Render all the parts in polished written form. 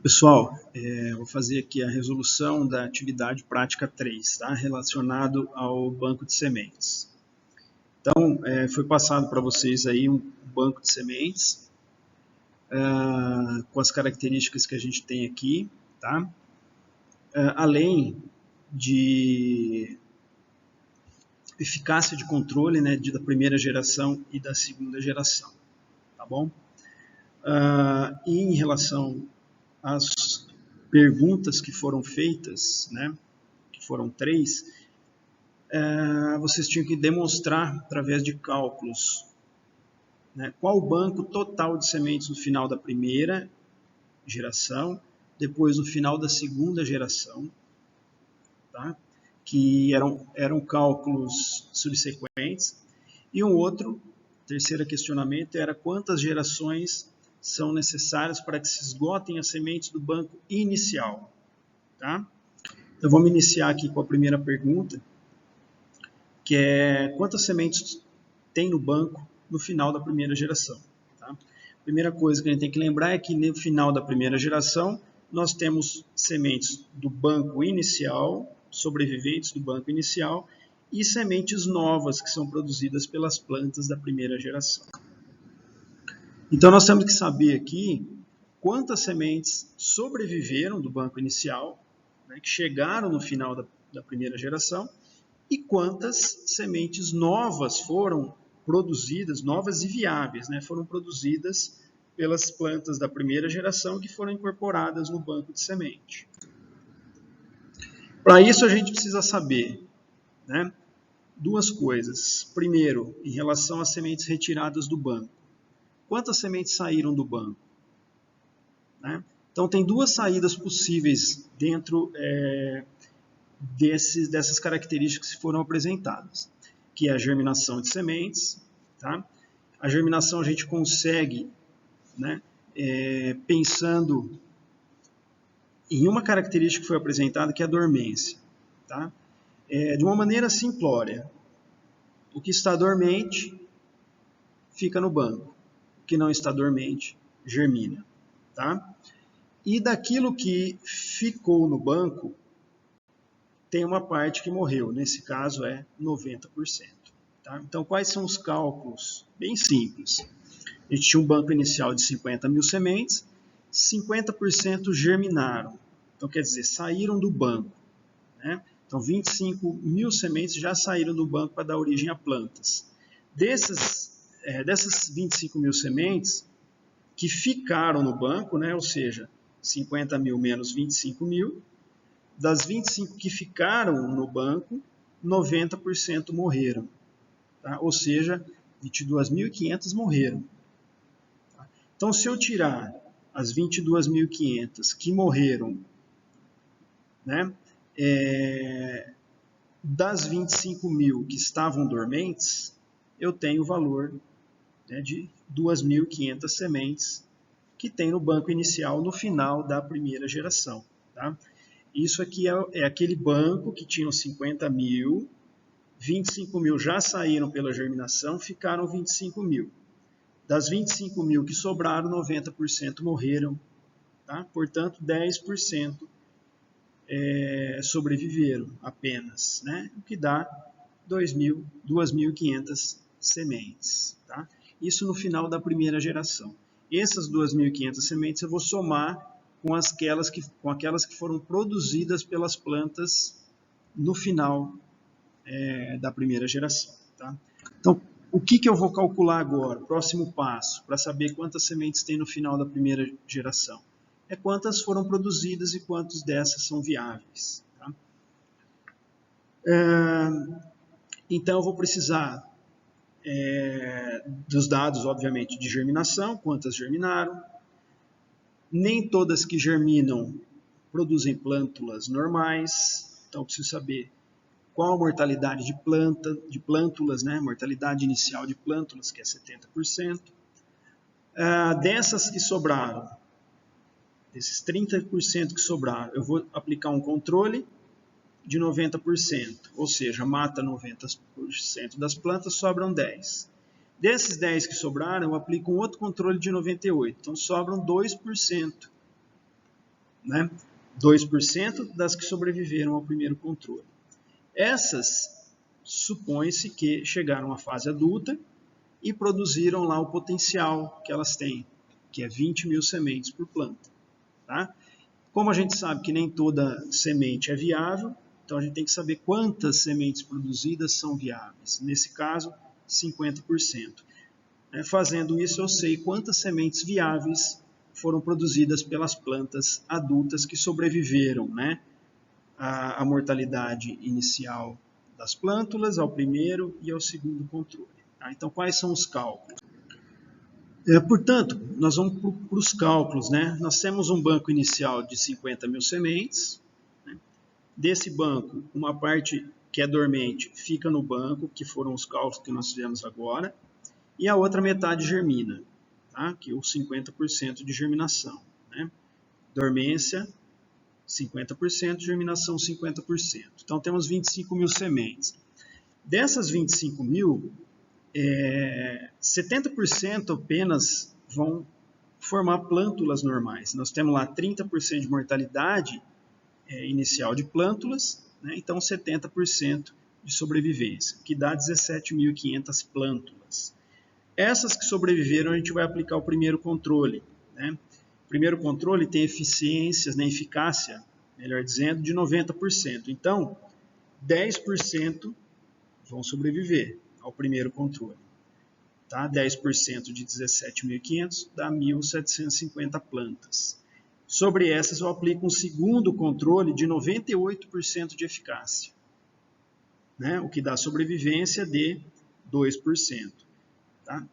Pessoal, vou fazer aqui a resolução da atividade prática 3, tá? Relacionado ao banco de sementes. Então, foi passado para vocês aí um banco de sementes com as características que a gente tem aqui, tá? Além de eficácia de controle, né, da primeira geração e da segunda geração, tá bom? E em relação às perguntas que foram feitas, né, que foram 3, vocês tinham que demonstrar, através de cálculos, né, qual o banco total de sementes no final da primeira geração, depois no final da segunda geração, tá? Que eram cálculos subsequentes. E um outro, terceiro questionamento, era quantas gerações são necessárias para que se esgotem as sementes do banco inicial. Tá? Então, vamos iniciar aqui com a primeira pergunta, que é quantas sementes tem no banco no final da primeira geração. Tá? A primeira coisa que a gente tem que lembrar é que no final da primeira geração, nós temos sementes do banco inicial, sobreviventes do banco inicial, e sementes novas que são produzidas pelas plantas da primeira geração. Então, nós temos que saber aqui quantas sementes sobreviveram do banco inicial, né, que chegaram no final da primeira geração, e quantas sementes novas foram produzidas, novas e viáveis, né, foram produzidas pelas plantas da primeira geração que foram incorporadas no banco de semente. Para isso, a gente precisa saber, né, duas coisas. Primeiro, em relação às sementes retiradas do banco. Quantas sementes saíram do banco? Né? Então, tem duas saídas possíveis dentro dessas características que foram apresentadas, que é a germinação de sementes. Tá? A germinação a gente consegue, né, pensando em uma característica que foi apresentada, que é a dormência. Tá? De uma maneira simplória, o que está dormente fica no banco, o que não está dormente germina. Tá? E daquilo que ficou no banco, tem uma parte que morreu, nesse caso é 90%. Tá? Então, quais são os cálculos? Bem simples. A gente tinha um banco inicial de 50 mil sementes, 50% germinaram. Então, quer dizer, saíram do banco. Né? Então, 25 mil sementes já saíram do banco para dar origem a plantas. Dessas 25 mil sementes que ficaram no banco, né? Ou seja, 50 mil menos 25 mil, das 25 que ficaram no banco, 90% morreram. Tá? Ou seja, 22.500 morreram. Tá? Então, se eu tirar as 22.500 que morreram, né, das 25 mil que estavam dormentes, eu tenho o valor, né, de 2.500 sementes que tem no banco inicial no final da primeira geração. Tá? Isso aqui é aquele banco que tinha 50 mil, 25 mil já saíram pela germinação, ficaram 25 mil. Das 25 mil que sobraram, 90% morreram. Tá? Portanto, 10% sobreviveram apenas, né? O que dá 2.500 sementes. Tá? Isso no final da primeira geração. Essas 2.500 sementes eu vou somar com aquelas que foram produzidas pelas plantas no final da primeira geração. Tá? Então, o que eu vou calcular agora? Próximo passo, para saber quantas sementes tem no final da primeira geração. É quantas foram produzidas e quantas dessas são viáveis. Tá? Então, eu vou precisar dos dados, obviamente, de germinação, quantas germinaram. Nem todas que germinam produzem plântulas normais, então eu preciso saber qual a mortalidade de plântulas, né? Mortalidade inicial de plântulas, que é 70%. Dessas que sobraram, desses 30% que sobraram, eu vou aplicar um controle de 90%, ou seja, mata 90% das plantas, sobram 10%. Desses 10 que sobraram, eu aplico um outro controle de 98%, então sobram 2%. né? 2% das que sobreviveram ao primeiro controle. Essas, supõe-se que chegaram à fase adulta e produziram lá o potencial que elas têm, que é 20 mil sementes por planta. Tá? Como a gente sabe que nem toda semente é viável, então a gente tem que saber quantas sementes produzidas são viáveis. Nesse caso, 50%. Fazendo isso, eu sei quantas sementes viáveis foram produzidas pelas plantas adultas que sobreviveram, né, à mortalidade inicial das plântulas, ao primeiro e ao segundo controle. Tá? Então, quais são os cálculos? Portanto, nós vamos para os cálculos. Né? Nós temos um banco inicial de 50 mil sementes. Né? Desse banco, uma parte que é dormente fica no banco, que foram os cálculos que nós fizemos agora, e a outra metade germina, tá? Que é os 50% de germinação. Né? Dormência, 50%, germinação, 50%. Então, temos 25 mil sementes. Dessas 25 mil, 70% apenas vão formar plântulas normais. Nós temos lá 30% de mortalidade inicial de plântulas, né? Então 70% de sobrevivência, que dá 17.500 plântulas. Essas que sobreviveram, a gente vai aplicar o primeiro controle. Né? O primeiro controle tem eficiências, né, eficácia, melhor dizendo, de 90%. Então, 10% vão sobreviver ao primeiro controle. Tá? 10% de 17.500 dá 1.750 plantas. Sobre essas, eu aplico um segundo controle de 98% de eficácia, né? O que dá sobrevivência de 2%. Tá?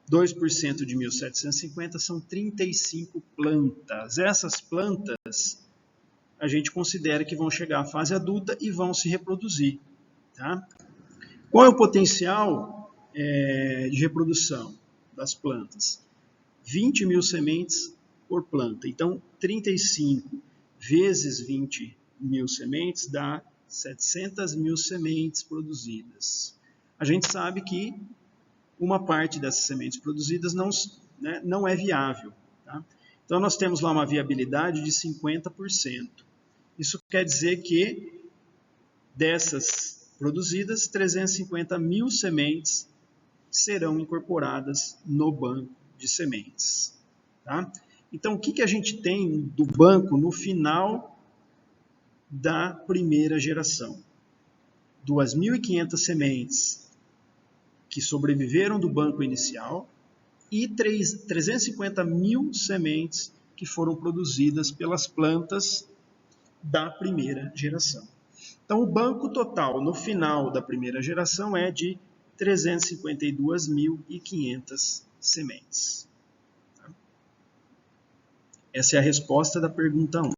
2% de 1.750 são 35 plantas. Essas plantas, a gente considera que vão chegar à fase adulta e vão se reproduzir. Tá? Qual é o potencial de reprodução das plantas? 20 mil sementes por planta. Então, 35 vezes 20 mil sementes dá 700 mil sementes produzidas. A gente sabe que uma parte dessas sementes produzidas não é viável. Tá? Então, nós temos lá uma viabilidade de 50%. Isso quer dizer que dessas produzidas, 350 mil sementes serão incorporadas no banco de sementes. Tá? Então, o que a gente tem do banco no final da primeira geração? 2.500 sementes que sobreviveram do banco inicial e 350 mil sementes que foram produzidas pelas plantas da primeira geração. Então, o banco total no final da primeira geração é de 352.500 sementes. Essa é a resposta da pergunta 1.